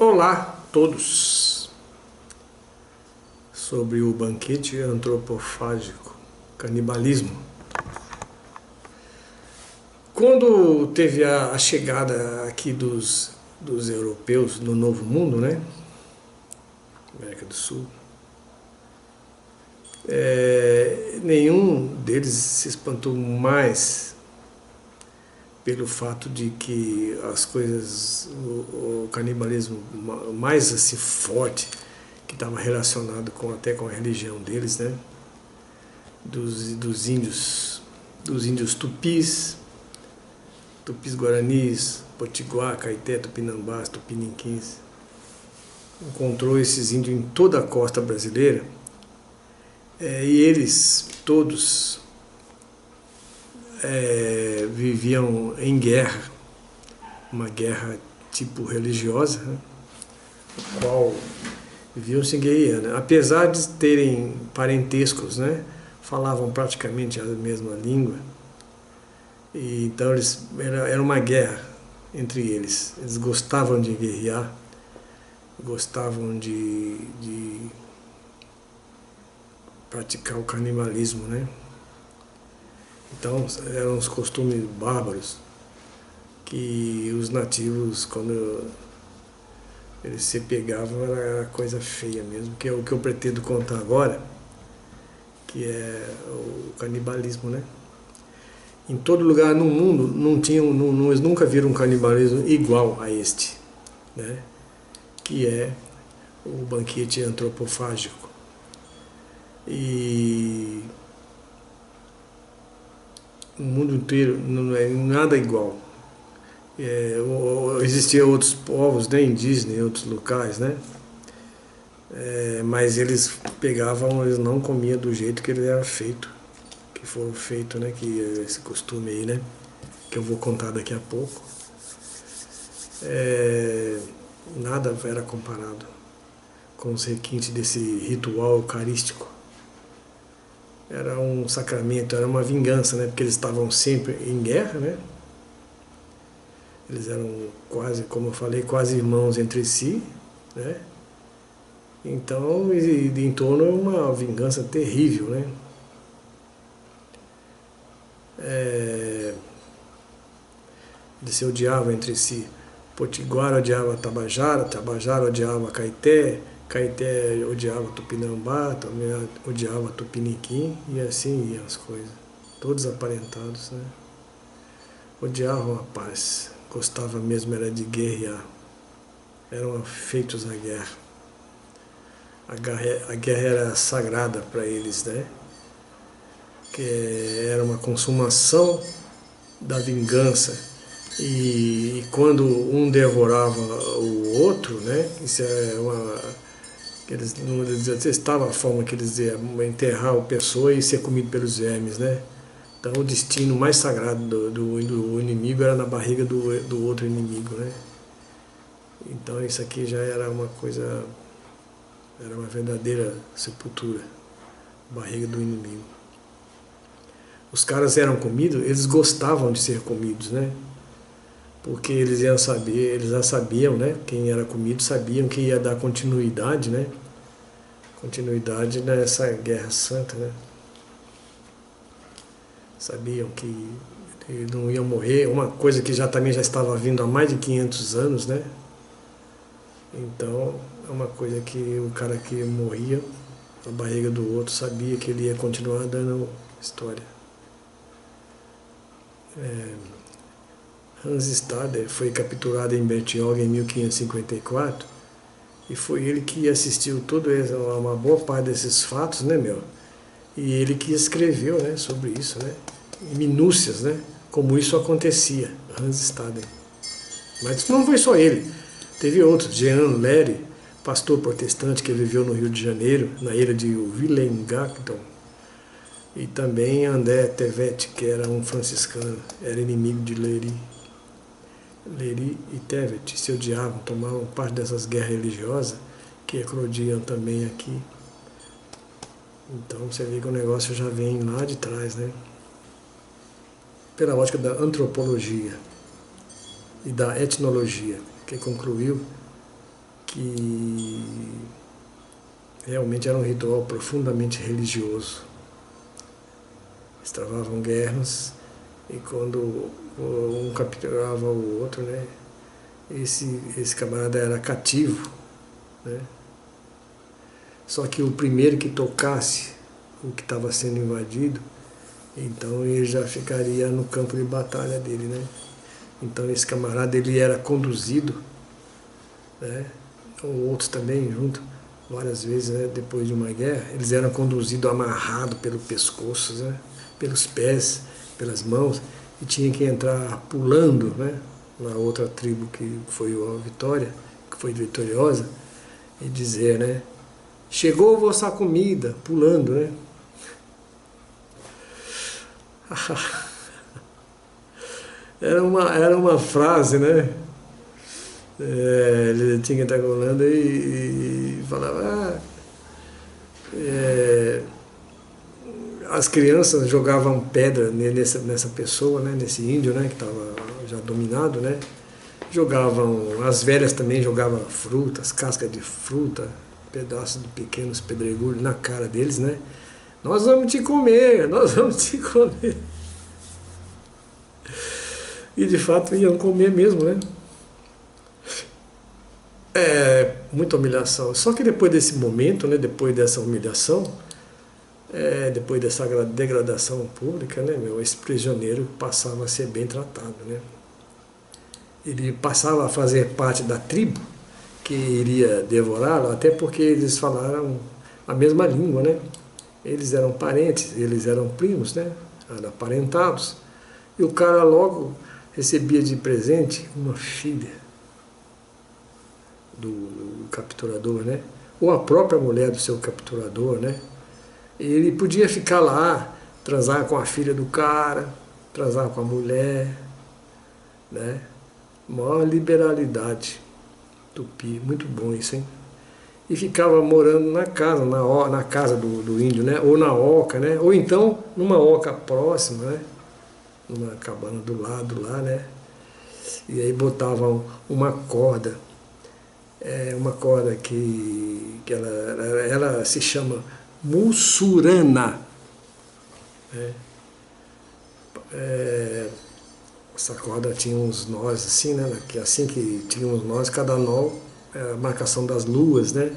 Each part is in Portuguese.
Olá a todos, sobre o banquete antropofágico, canibalismo. Quando teve a chegada aqui dos europeus no Novo Mundo, né, América do Sul, nenhum deles se espantou mais pelo fato de que as coisas, o canibalismo mais assim forte, que estava relacionado até com a religião deles, né, dos índios tupis guaranis, potiguar, caeté, tupinambás, tupiniquins. Encontrou esses índios em toda a costa brasileira, e eles todos viviam em guerra, uma guerra tipo religiosa, né, a qual viviam se guerreando. Apesar de terem parentescos, né, falavam praticamente a mesma língua, e então era uma guerra entre eles. Eles gostavam de guerrear, gostavam de praticar o canibalismo, né? Então eram os costumes bárbaros que os nativos, quando eles se pegavam, era coisa feia mesmo, que é o que eu pretendo contar agora, que é o canibalismo, né? Em todo lugar no mundo eles nunca viram um canibalismo igual a este, né? Que é o banquete antropofágico. E o mundo inteiro não é nada igual. Existiam outros povos, né, indígenas em outros locais, né? Mas eles eles não comiam do jeito que ele era feito, que foram feitos, né? Que esse costume aí, né? Que eu vou contar daqui a pouco. Nada era comparado com os requintes desse ritual eucarístico. Era um sacramento, era uma vingança, né? Porque eles estavam sempre em guerra, né? Eles eram quase, como eu falei, quase irmãos entre si, né? Então, em torno é uma vingança terrível, né? Eles se odiavam entre si. Potiguara odiava Tabajara, Tabajara odiava Caeté, Caeté odiava Tupinambá, também odiava Tupiniquim, e assim iam as coisas. Todos aparentados, né? Odiavam a paz, gostavam mesmo era de guerrear. Eram feitos à guerra. A guerra era sagrada para eles, né? Que era uma consumação da vingança. E quando um devorava o outro, né? Isso é eles detestavam a forma que eles diziam, enterrar a pessoa e ser comido pelos vermes, né? Então o destino mais sagrado do inimigo era na barriga do outro inimigo, né? Então isso aqui já era uma coisa, era uma verdadeira sepultura, barriga do inimigo. Os caras eram comidos, eles gostavam de ser comidos, né? Porque eles já sabiam, né? Quem era comido sabiam que ia dar continuidade, né? Continuidade nessa guerra santa, né? Sabiam que não iam morrer, uma coisa que também já estava vindo há mais de 500 anos, né? Então, é uma coisa que o cara que morria na barriga do outro sabia que ele ia continuar dando história. Hans Stader foi capturado em Bertioga em 1554 e foi ele que assistiu uma boa parte desses fatos, né, meu? E ele que escreveu, né, sobre isso, né? Em minúcias, né? Como isso acontecia, Hans Stader. Mas não foi só ele. Teve outros, Jean Lery, pastor protestante que viveu no Rio de Janeiro, na ilha de Willem-Gacton, e também André Tevet, que era um franciscano, era inimigo de Lery. Lery e Tevet se odiavam, tomavam parte dessas guerras religiosas que eclodiam também aqui. Então você vê que o negócio já vem lá de trás, né? Pela ótica da antropologia e da etnologia, que concluiu que realmente era um ritual profundamente religioso. Eles travavam guerras e quando um capturava o outro, né, esse camarada era cativo, né? Só que o primeiro que tocasse o que estava sendo invadido, então ele já ficaria no campo de batalha dele, né? Então esse camarada ele era conduzido, né? Outros também junto, várias vezes, né? Depois de uma guerra, eles eram conduzidos amarrados pelo pescoço, né? Pelos pés, pelas mãos, e tinha que entrar pulando, né? Na outra tribo que foi a vitória, que foi vitoriosa, e dizer, né? Chegou a vossa comida, pulando, né? Era uma frase, né? Ele tinha que estar pulando e falava. As crianças jogavam pedra nessa pessoa, né? Nesse índio, né? Que estava já dominado, né? Jogavam, as velhas também jogavam frutas, cascas de fruta, pedaços de pequenos pedregulhos na cara deles, né? Nós vamos te comer, nós vamos te comer. E de fato iam comer mesmo, né? Muita humilhação. Só que depois desse momento, né? Depois dessa humilhação, depois dessa degradação pública, né, esse prisioneiro passava a ser bem tratado, né? Ele passava a fazer parte da tribo que iria devorá-lo, até porque eles falaram a mesma língua, né? Eles eram parentes, eles eram primos, né? Eram aparentados. E o cara logo recebia de presente uma filha do capturador, né? Ou a própria mulher do seu capturador, né? Ele podia ficar lá, transar com a filha do cara, transar com a mulher, né? Maior liberalidade. Tupi, muito bom isso, hein? E ficava morando na casa do índio, né? Ou na oca, né? Ou então numa oca próxima, né? Numa cabana do lado lá, né? E aí botavam uma corda, uma corda que ela se chama mussurana. Né? Essa corda tinha uns nós assim, né? Que assim que tinha uns nós, cada nó é a marcação das luas, né?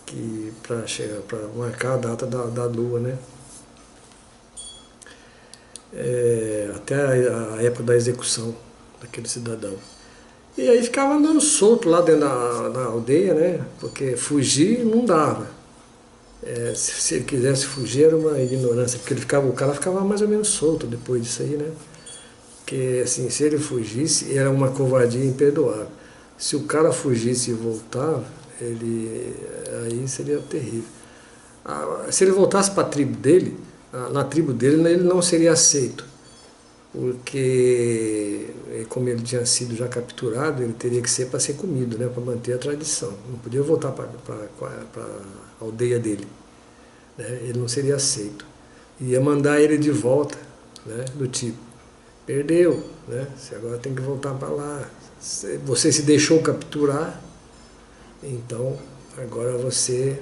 Que para marcar a data da lua, né? Até a época da execução daquele cidadão. E aí ficava andando solto lá dentro da aldeia, né? Porque fugir não dava. Se ele quisesse fugir era uma ignorância, porque o cara ficava mais ou menos solto depois disso aí, né? Porque assim, se ele fugisse, era uma covardia imperdoável. Se o cara fugisse e voltava, aí seria terrível. Se ele voltasse para a tribo dele, na tribo dele ele não seria aceito, porque como ele tinha sido já capturado, ele teria que ser para ser comido, né, para manter a tradição. Não podia voltar para a aldeia dele, né, ele não seria aceito. Ia mandar ele de volta, né, do tipo, perdeu, né, você agora tem que voltar para lá. Você se deixou capturar, então agora você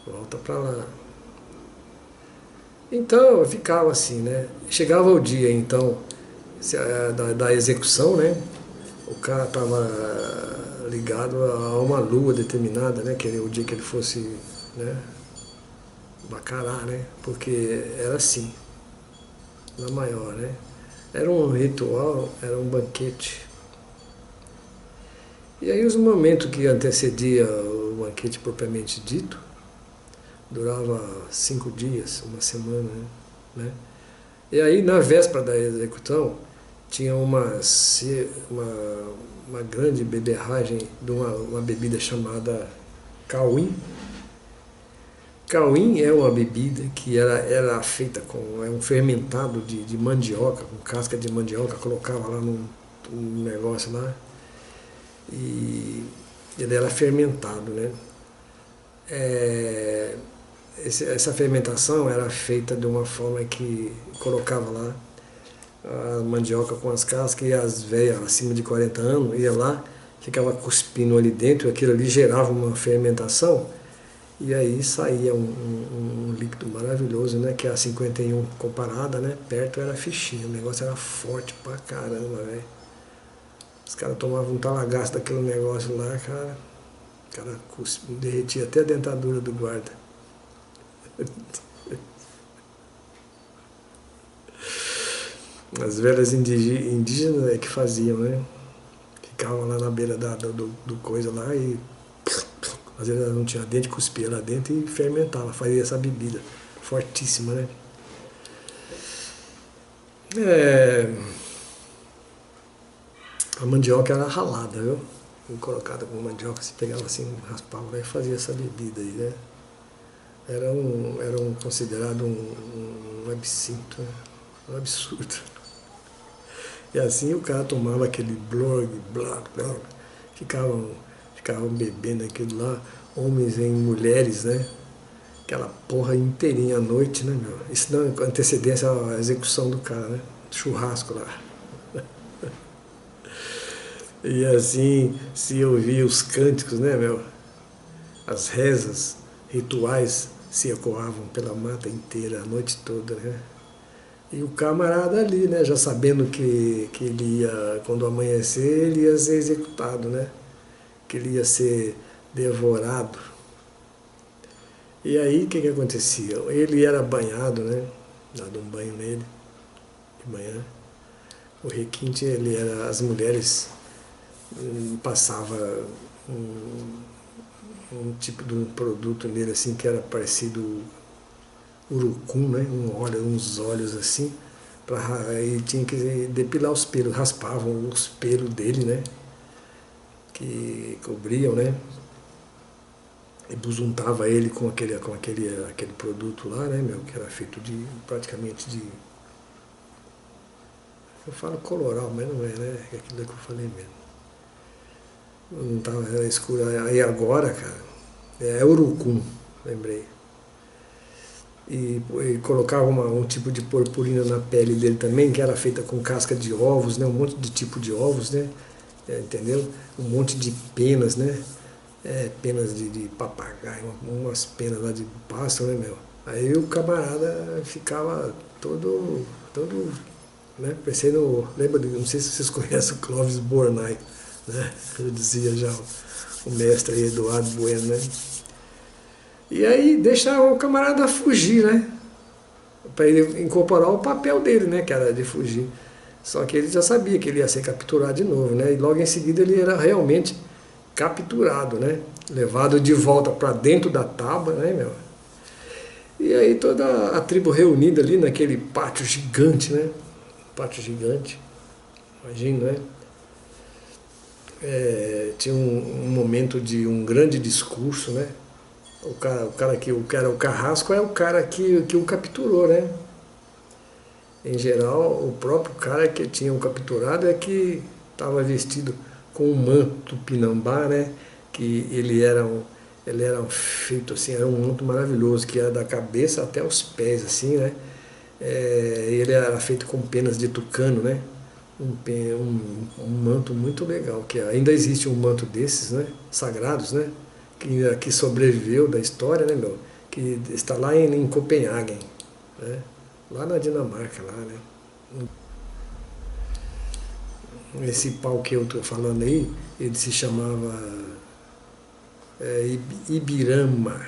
volta para lá. Então eu ficava assim, né? Chegava o dia então da execução, né? O cara estava ligado a uma lua determinada, né? Que era o dia que ele fosse, né? Bacará, né? Porque era assim, na maior, né? Era um ritual, era um banquete. E aí os momentos que antecedia o banquete propriamente dito, durava 5 dias, uma semana, né? E aí na véspera da execução tinha uma grande beberragem de uma bebida chamada cauim. Cauim é uma bebida que era feita com um fermentado de mandioca, com casca de mandioca, colocava lá num negócio lá, e ele era fermentado, né? Essa fermentação era feita de uma forma que colocava lá a mandioca com as cascas, e as velhas acima de 40 anos ia lá ficava cuspindo ali dentro, aquilo ali gerava uma fermentação, e aí saía um líquido maravilhoso, né? Que a 51 comparada, né? Perto era fichinha, o negócio era forte pra caramba, velho. Os caras tomavam um talagaço daquele negócio lá, cara. O cara derretia até a dentadura do guarda. As velhas indígenas é que faziam, né? Ficavam lá na beira do coisa lá e às vezes ela não tinha dente, cuspia lá dentro e fermentava, fazia essa bebida fortíssima, né? A mandioca era ralada, viu? Colocada com mandioca, se pegava assim, raspava lá e fazia essa bebida aí, né? Era considerado um absinto, né? Um absurdo. E assim o cara tomava aquele blog, blá, blá, ficavam bebendo aquilo lá, homens e mulheres, né? Aquela porra inteirinha à noite, né, meu? Isso dá antecedência à execução do cara, né? Churrasco lá. E assim se ouvia os cânticos, né, meu? As rezas rituais se ecoavam pela mata inteira a noite toda, né? E o camarada ali, né, já sabendo que ele ia, quando amanhecer, ele ia ser executado, né? Que ele ia ser devorado. E aí o que acontecia? Ele era banhado, né? Dado um banho nele de manhã. O requinte, ele era, as mulheres passava um tipo de um produto nele assim que era parecido urucum, né? Uns olhos assim, aí tinha que depilar os pelos, raspavam os pelos dele, né? Que cobriam, né? E busuntava ele com aquele produto lá, né, meu, que era feito de praticamente de. Eu falo coloral, mas não é, né? É aquilo que eu falei mesmo. Não tava, era escuro. Aí agora, cara, é urucum, lembrei. E colocava um tipo de purpurina na pele dele também, que era feita com casca de ovos, né? Um monte de tipo de ovos, né? Entendeu? Um monte de penas, né? Penas de papagaio, umas penas lá de pássaro, né, meu? Aí o camarada ficava todo, né? Parecendo, lembra, não sei se vocês conhecem o Clóvis Bornai, né? Eu dizia já o mestre aí, Eduardo Bueno, né? E aí deixa o camarada fugir, né? Para ele incorporar o papel dele, né? Que era de fugir. Só que ele já sabia que ele ia ser capturado de novo, né? E logo em seguida ele era realmente capturado, né? Levado de volta para dentro da tábua, né, meu? E aí toda a tribo reunida ali naquele pátio gigante, né? Pátio gigante, imagina, né? Tinha um momento de um grande discurso, né? O cara, o carrasco é o cara que o capturou, né? Em geral, o próprio cara que tinha o capturado é que estava vestido com um manto tupinambá, né? Que ele era feito assim, era um manto maravilhoso, que era da cabeça até os pés, assim, né? Ele era feito com penas de tucano, né? Um manto muito legal, que ainda existe um manto desses, né? Sagrados, né? Que sobreviveu da história, né, meu? Que está lá em Copenhague, né? Lá na Dinamarca, lá, né? Esse pau que eu estou falando aí, ele se chamava Ibirama.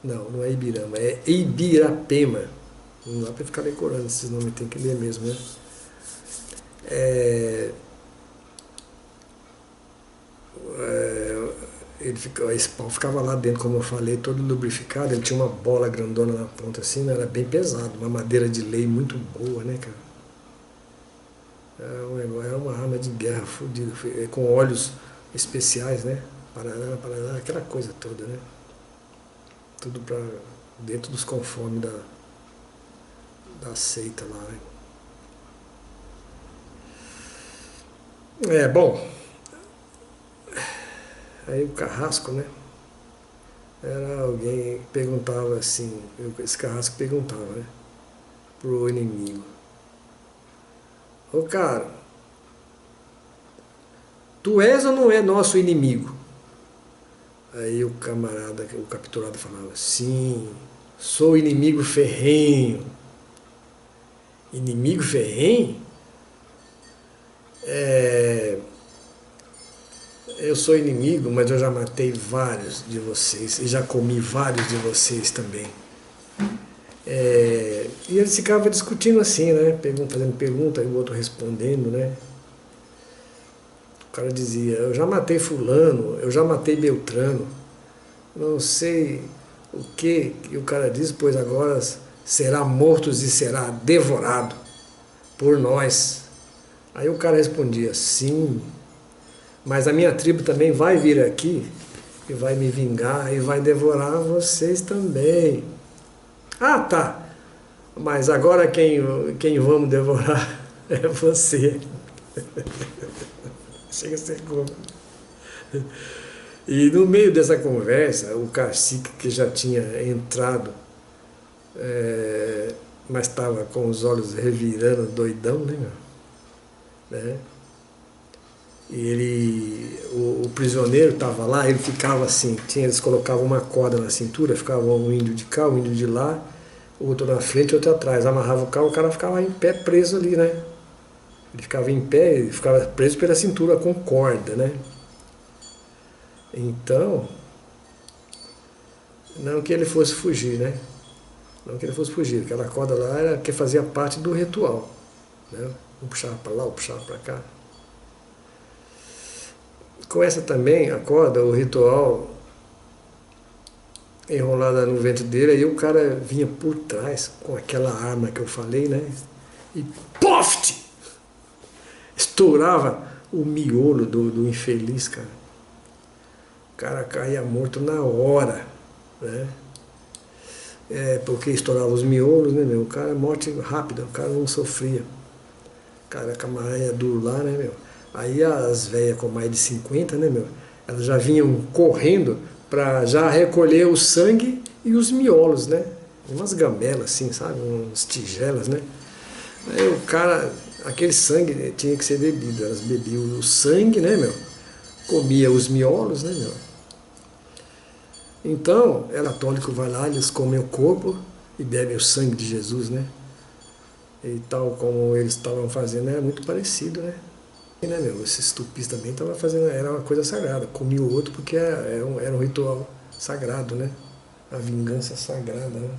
Não, não é Ibirama, é Ibirapema. Não dá para ficar decorando esses nomes, tem que ler mesmo, né? Esse pau ficava lá dentro, como eu falei, todo lubrificado. Ele tinha uma bola grandona na ponta assim, né? Era bem pesado, uma madeira de lei muito boa, né, cara? Era uma arma de guerra fodida, com óleos especiais, né? Paraná, aquela coisa toda, né? Tudo pra, dentro dos conformes da seita lá, né? Bom, aí o carrasco, né? Era alguém que perguntava assim, esse carrasco perguntava, né? Pro inimigo: ô cara, tu és ou não é nosso inimigo? Aí o camarada, o capturado falava, sim, sou inimigo ferrenho. Inimigo ferrenho? Eu sou inimigo, mas eu já matei vários de vocês e já comi vários de vocês também. E eles ficavam discutindo assim, né? Fazendo pergunta e o outro respondendo, né? O cara dizia, eu já matei fulano, eu já matei Beltrano, não sei o que, e o cara diz, pois agora será morto e será devorado por nós. Aí o cara respondia, sim, mas a minha tribo também vai vir aqui e vai me vingar e vai devorar vocês também. Ah, tá, mas agora quem vamos devorar é você. Chega a ser cômico. E no meio dessa conversa, o cacique que já tinha entrado, mas estava com os olhos revirando, doidão, né, meu? Né? E o prisioneiro estava lá, ele ficava assim, eles colocavam uma corda na cintura, ficava um índio de cá, um índio de lá, outro na frente, outro atrás, amarrava o cara ficava em pé preso ali, né? Ele ficava em pé, ele ficava preso pela cintura com corda, né? Então, não que ele fosse fugir, né? Não que ele fosse fugir, aquela corda lá era que fazia parte do ritual, né? Um puxava para lá, um puxava para cá. Com essa também, a corda, o ritual enrolada no ventre dele, aí o cara vinha por trás com aquela arma que eu falei, né? E poft! Estourava o miolo do infeliz, cara. O cara caía morto na hora, né? Porque estourava os miolos, né, meu? O cara, morte rápida, o cara não sofria. O cara com a maranha duro lá, né, meu? Aí as velhas com mais de 50, né, meu? Elas já vinham correndo para já recolher o sangue e os miolos, né? Umas gamelas assim, sabe? Umas tigelas, né? Aí o cara, aquele sangue tinha que ser bebido. Elas bebiam o sangue, né, meu? Comia os miolos, né, meu? Então, o católico vai lá, eles comem o corpo e bebem o sangue de Jesus, né? E tal como eles estavam fazendo, era muito parecido, né? E, né, meu, esses tupis também estavam fazendo, era uma coisa sagrada, comia o outro porque era um ritual sagrado, né? A vingança sagrada, né?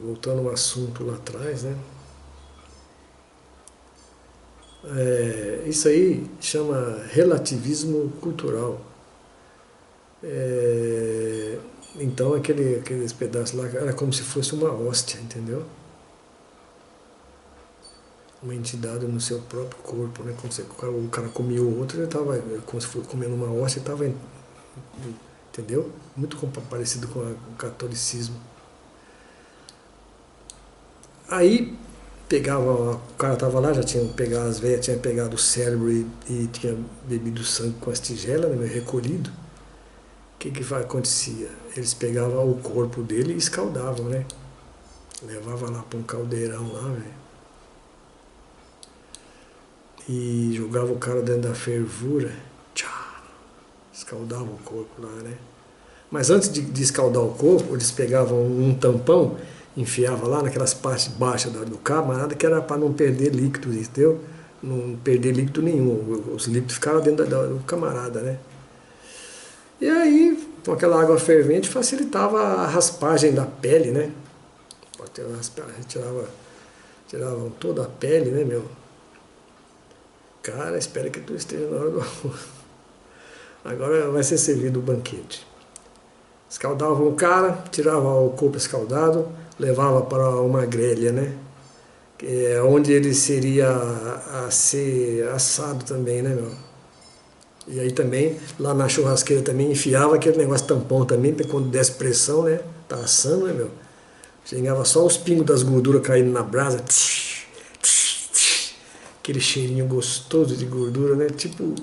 Voltando ao assunto lá atrás, né? Isso aí chama relativismo cultural. Então aqueles pedaços lá era como se fosse uma hóstia, entendeu? Uma entidade no seu próprio corpo, né? Quando o cara comia o outro, ele estava como se fosse comendo uma hóstia, estava, entendeu? Muito parecido com o catolicismo. Aí pegava, o cara estava lá, já tinha pegado as veias, tinha pegado o cérebro e tinha bebido sangue com as tigelas, né, recolhido. O que acontecia? Eles pegavam o corpo dele e escaldavam, né? Levava lá para um caldeirão lá, velho. E jogava o cara dentro da fervura, tchá, escaldava o corpo lá, né? Mas antes de escaldar o corpo, eles pegavam um tampão, enfiavam lá naquelas partes baixas do camarada, que era para não perder líquido, entendeu? Não perder líquido nenhum, os líquidos ficavam dentro do camarada, né? E aí, com aquela água fervente, facilitava a raspagem da pele, né? Tiravam toda a pele, né, meu? Cara, espera que tu esteja na hora do almoço. Agora vai ser servido o banquete. Escaldavam o cara, tiravam o corpo escaldado, levava para uma grelha, né? Onde ele seria a ser assado também, né, meu? E aí também, lá na churrasqueira também, enfiava aquele negócio tampão também, para quando desse pressão, né? Tá assando, né, meu? Chegava só os pingos das gorduras caindo na brasa. Aquele cheirinho gostoso de gordura, né? Tipo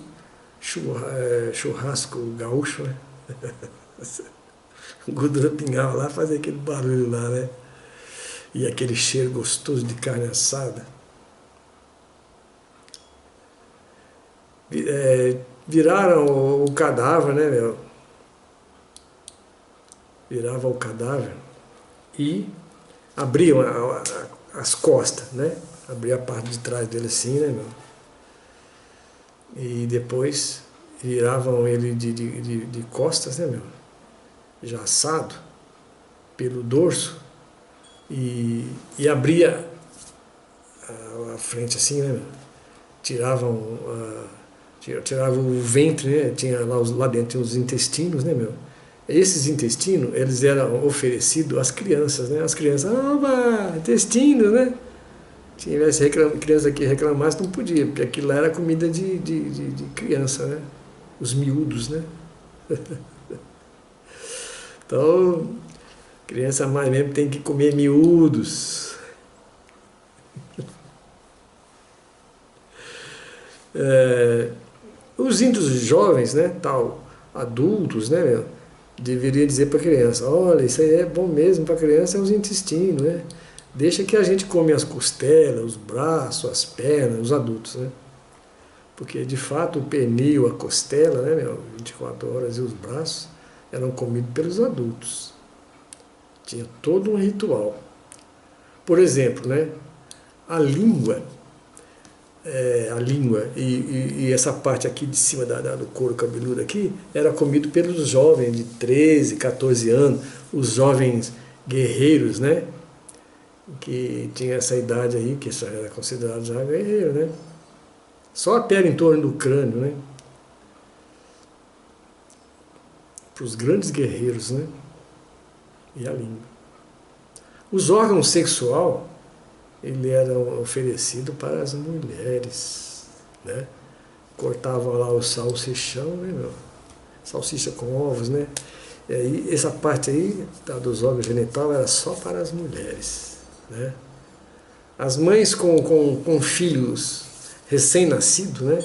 churrasco gaúcho, né? A gordura pingava lá, fazia aquele barulho lá, né? E aquele cheiro gostoso de carne assada. viraram o cadáver, né, meu? Viravam o cadáver e abriam as costas, né? Abria a parte de trás dele assim, né, meu? E depois viravam ele de costas, né, meu? Já assado, pelo dorso, e abria a frente assim, né, meu? Tiravam, tiravam o ventre, né? Tinha lá dentro tinha os intestinos, né, meu? Esses intestinos, eles eram oferecidos às crianças, né? As crianças, opa, intestino, né? Tivesse criança que reclamasse, não podia, porque aquilo lá era comida de criança, né? Os miúdos, né? Então, criança mais mesmo tem que comer miúdos. Os índios jovens, né, tal, adultos, né, meu, deveria dizer para a criança, olha, isso aí é bom mesmo para a criança, é os intestinos, né? Deixa que a gente come as costelas, os braços, as pernas, os adultos, né? Porque, de fato, o pernil, a costela, né, meu, 24 horas e os braços eram comidos pelos adultos. Tinha todo um ritual. Por exemplo, né, a língua, e essa parte aqui de cima do couro cabeludo aqui, era comido pelos jovens de 13, 14 anos, os jovens guerreiros, né, que tinha essa idade aí, que já era considerado já guerreiro, né? Só a pele em torno do crânio, né? Para os grandes guerreiros, né? E a língua. Os órgãos sexual, ele era oferecido para as mulheres, né? Cortavam lá o salsichão, né, meu? Salsicha com ovos, né? E aí, essa parte aí dos órgãos genital era só para as mulheres, né? As mães com filhos recém-nascidos, né?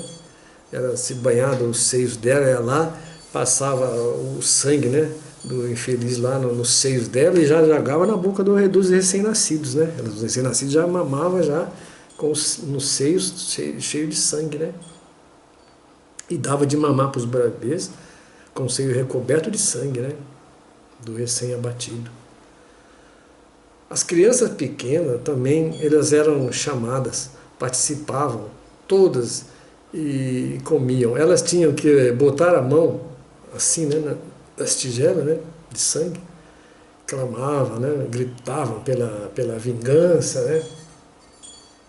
Ela se banhava os seios dela, ela lá passava o sangue, né, do infeliz lá nos seios dela e já jogava na boca dos recém-nascidos, né? Os recém-nascidos já mamavam já nos seios cheio de sangue, né? E dava de mamar para os bebês com o seio recoberto de sangue, né? Do recém-abatido. As crianças pequenas também, elas eram chamadas, participavam, todas, e comiam. Elas tinham que botar a mão, assim, né, nas tigelas, né, de sangue, clamavam, né, gritavam pela vingança, né,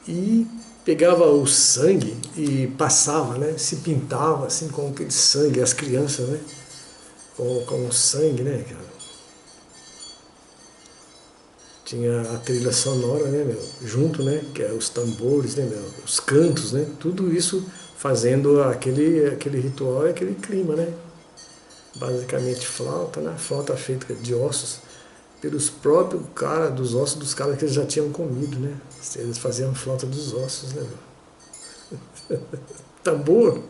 e pegava o sangue e passava, né, se pintava assim com aquele sangue, as crianças, né, com o sangue, né, cara. Tinha a trilha sonora, né, meu, junto, né, que é os tambores, né, meu, os cantos, né, tudo isso fazendo aquele ritual e aquele clima, né. Basicamente flauta, né, flauta feita de ossos, pelos próprios caras, dos ossos dos caras que eles já tinham comido, né. Eles faziam flauta dos ossos, né, meu. Tambor.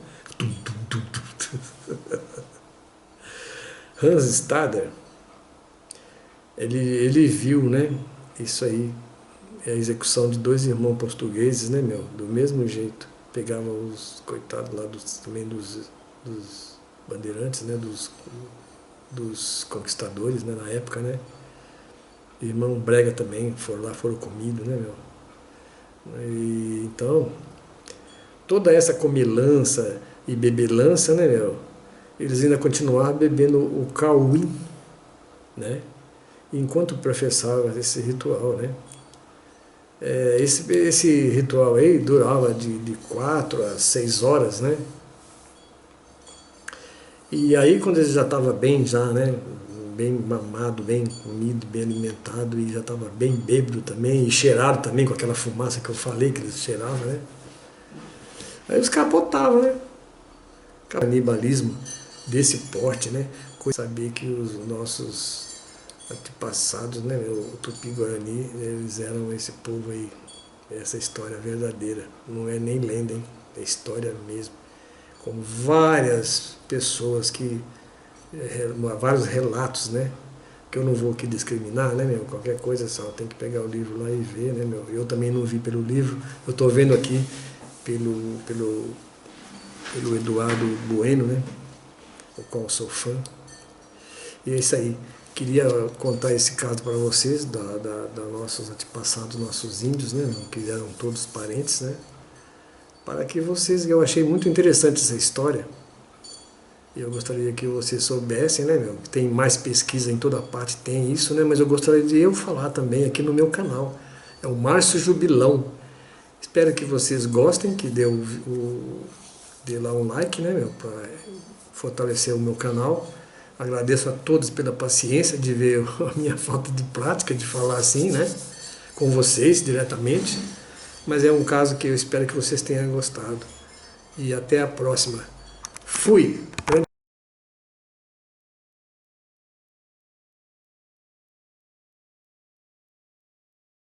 Hans Stader, ele viu, né, isso aí, é a execução de dois irmãos portugueses, né, meu, do mesmo jeito. Pegava os coitados lá também dos bandeirantes, né, dos conquistadores, né, na época, né. Irmão Brega também foram comidos, né, meu. E, então, toda essa comilança e bebelança, né, meu, eles ainda continuavam bebendo o cauim, né, enquanto professava esse ritual, né. Esse ritual aí durava de 4 a 6 horas, né. E aí quando ele já estava bem já, né, bem mamado, bem comido, bem alimentado e já estava bem bêbado também e cheirado também com aquela fumaça que eu falei que eles cheiravam, né. Aí os capotavam, né. Canibalismo desse porte, né. Saber que os nossos antepassados, né, o Tupi-Guarani, eles eram esse povo aí, essa história verdadeira, não é nem lenda, hein? É história mesmo, com várias pessoas vários relatos, né, que eu não vou aqui discriminar, né, meu, qualquer coisa só tem que pegar o livro lá e ver, né, meu, eu também não vi pelo livro, eu estou vendo aqui pelo pelo Eduardo Bueno, né? O qual eu sou fã. E é isso aí. Queria contar esse caso para vocês, da nossos antepassados, nossos índios, né? Que eram todos parentes, né? Para que vocês, eu achei muito interessante essa história. E eu gostaria que vocês soubessem, né, meu? Tem mais pesquisa em toda parte, tem isso, né? Mas eu gostaria de eu falar também aqui no meu canal. É o Márcio Jubilão. Espero que vocês gostem, que dê lá um like, né, meu? Para fortalecer o meu canal. Agradeço a todos pela paciência de ver a minha falta de prática de falar assim, né? Com vocês diretamente. Mas é um caso que eu espero que vocês tenham gostado. E até a próxima. Fui! Grande